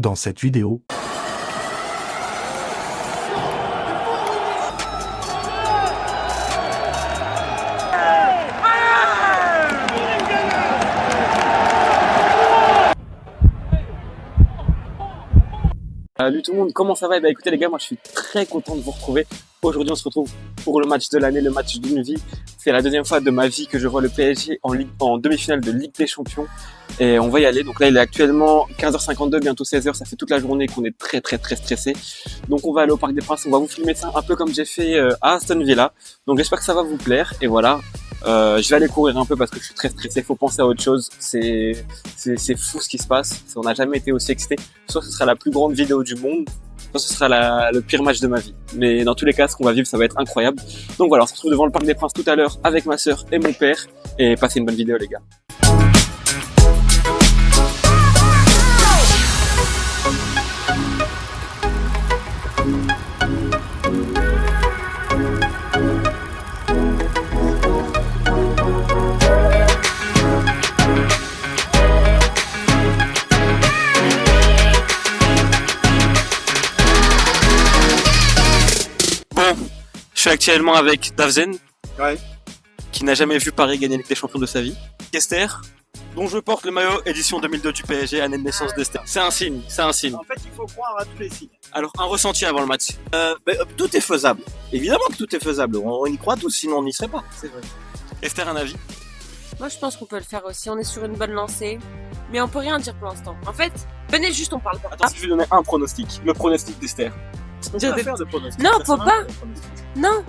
dans cette vidéo. Salut tout le monde, comment ça va? Écoutez les gars, moi je suis très content de vous retrouver. Aujourd'hui on se retrouve pour le match de l'année, le match d'une vie. C'est la deuxième fois de ma vie que je vois le PSG en demi-finale de Ligue des Champions. Et on va y aller. Donc là il est actuellement 15h52, bientôt 16h. Ça fait toute la journée qu'on est très stressé. Donc on va aller au Parc des Princes, on va vous filmer ça un peu comme j'ai fait à Aston Villa. Donc j'espère que ça va vous plaire. Et voilà, je vais aller courir un peu parce que je suis très stressé. Faut penser à autre chose. C'est fou ce qui se passe. On n'a jamais été aussi excité. Soit ce sera la plus grande vidéo du monde, soit ce sera le pire match de ma vie. Mais dans tous les cas, ce qu'on va vivre, ça va être incroyable. Donc voilà, on se retrouve devant le Parc des Princes tout à l'heure avec ma sœur et mon père. Et passez une bonne vidéo les gars. Je suis actuellement avec Davzen, qui n'a jamais vu Paris gagner Ligue des Champions de sa vie. Esther, dont je porte le maillot édition 2002 du PSG, année de naissance d'Esther. C'est un signe, c'est un signe. En fait, il faut croire à tous les signes. Alors, un ressenti avant le match. Tout est faisable. Évidemment que tout est faisable. On y croit tous, sinon on n'y serait pas. C'est vrai. Esther, un avis? Moi, je pense qu'on peut le faire aussi. On est sur une bonne lancée. Mais on peut rien dire pour l'instant. En fait, venez juste, on parle pas. Attends, si je vais donner un pronostic. Le pronostic d'Esther. On peut pas faire de pronostic. Non, Ça faut sert à pas. rien, de pronostic. Non.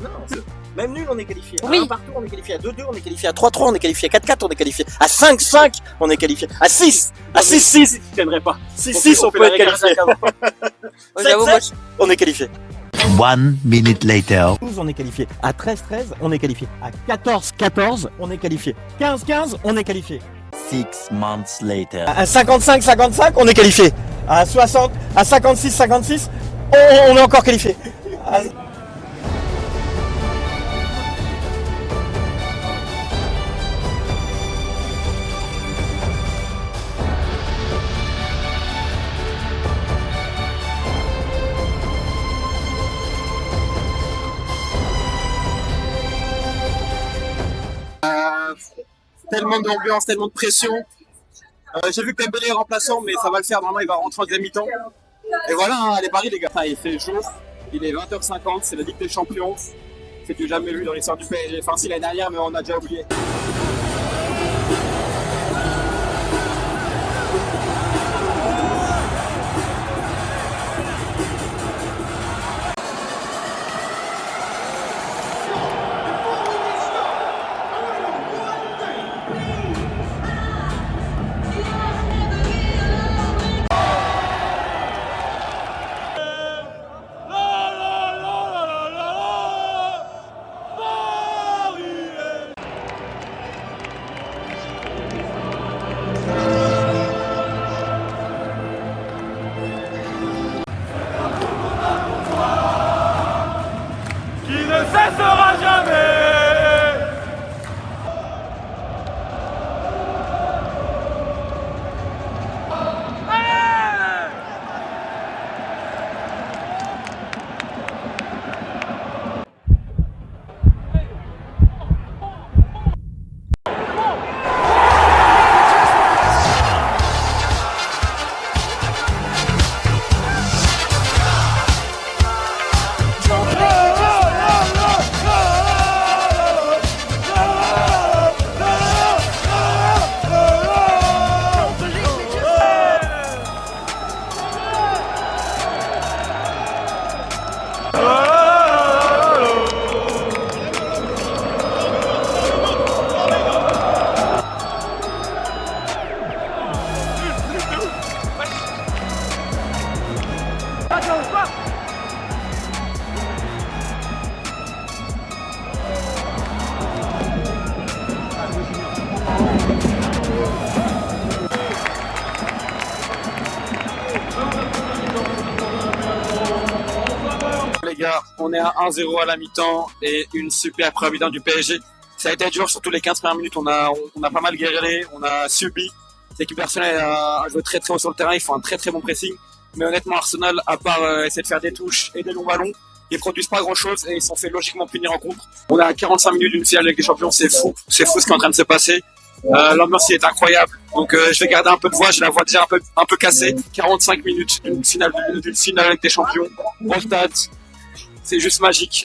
Même nul, on est qualifié. À Oui. 1 partout, on est qualifié. À 2-2, on est qualifié. À 3-3, on est qualifié. À 4-4, on est qualifié. À 5-5, on est qualifié. À 6, à 6-6, Je tiendrai pas. 6-6, on peut être qualifié. J'avoue, moi, 7-7, on est qualifié. 1 minute later. 12, on est qualifié. À 13-13, on est qualifié. À 14-14, on est qualifié. 15-15, on est qualifié. 6 months later. À 55-55, on est qualifié. À 60, à 56-56, on est encore qualifié. Tellement d'ambiance, tellement de pression. J'ai vu que Dembélé est remplaçant, mais ça va le faire. Normalement, il va rentrer en deuxième mi-temps. Et voilà, hein, allez Paris les gars. Il fait jour, il est 20h50, c'est la Ligue des Champions. C'est du jamais vu dans l'histoire du PSG. Enfin, si l'année dernière, mais on a déjà oublié. gars, on est à 1-0 à la mi-temps et une super première mi-temps du PSG. Ça a été dur, surtout les 15 premières minutes, on a pas mal galéré, on a subi. L'équipe personnelle a joué très haut sur le terrain, ils font un très bon pressing. Mais honnêtement, Arsenal, à part essayer de faire des touches et des longs ballons, ils produisent pas grand chose et ils sont fait logiquement punir en contre. On a 45 minutes d'une finale avec des champions, c'est fou ce qui est en train de se passer. L'ambiance est incroyable, donc je vais garder un peu de voix, j'ai la voix déjà un peu cassée. 45 minutes d'une finale avec des champions, au stade, c'est juste magique.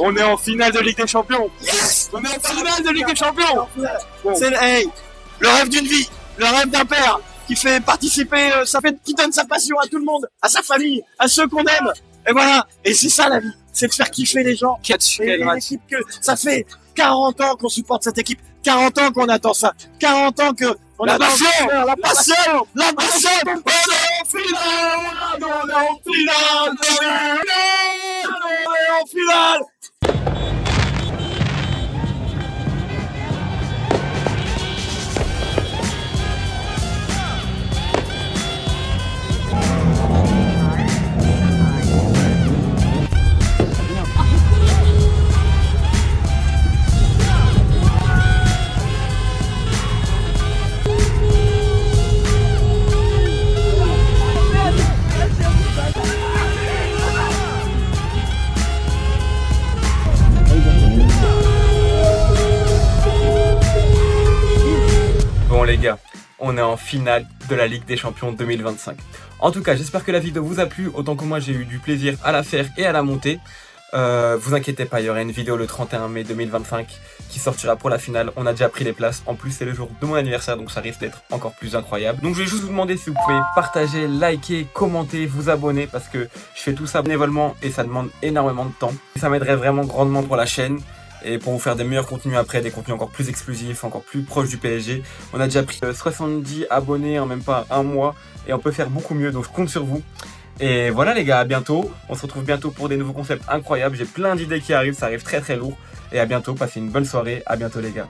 On est en finale de Ligue des Champions. Yes! On est en finale de Ligue des Champions. Bon. C'est le rêve d'une vie, le rêve d'un père qui fait participer, qui donne sa passion à tout le monde, à sa famille, à ceux qu'on aime. Et voilà. Et c'est ça la vie, c'est de faire kiffer les gens. Et l'équipe que ça fait 40 ans qu'on supporte cette équipe, 40 ans qu'on attend ça, 40 ans que on La attend passion, la passion. On est en finale, on est en finale, on est en finale. Bon les gars, on est en finale de la Ligue des Champions 2025. En tout cas, j'espère que la vidéo vous a plu, autant que moi j'ai eu du plaisir à la faire et à la monter. Vous inquiétez pas, il y aura une vidéo le 31 mai 2025 qui sortira pour la finale. On a déjà pris les places, en plus c'est le jour de mon anniversaire, donc ça risque d'être encore plus incroyable. Donc je vais juste vous demander si vous pouvez partager, liker, commenter, vous abonner, parce que je fais tout ça bénévolement et ça demande énormément de temps. Ça m'aiderait vraiment grandement pour la chaîne et pour vous faire des meilleurs contenus après, des contenus encore plus exclusifs, encore plus proches du PSG. On a déjà pris 70 abonnés en même pas un mois et on peut faire beaucoup mieux, donc je compte sur vous. Et voilà les gars, à bientôt. On se retrouve bientôt pour des nouveaux concepts incroyables. J'ai plein d'idées qui arrivent, ça arrive très très lourd. Et à bientôt, passez une bonne soirée. À bientôt les gars.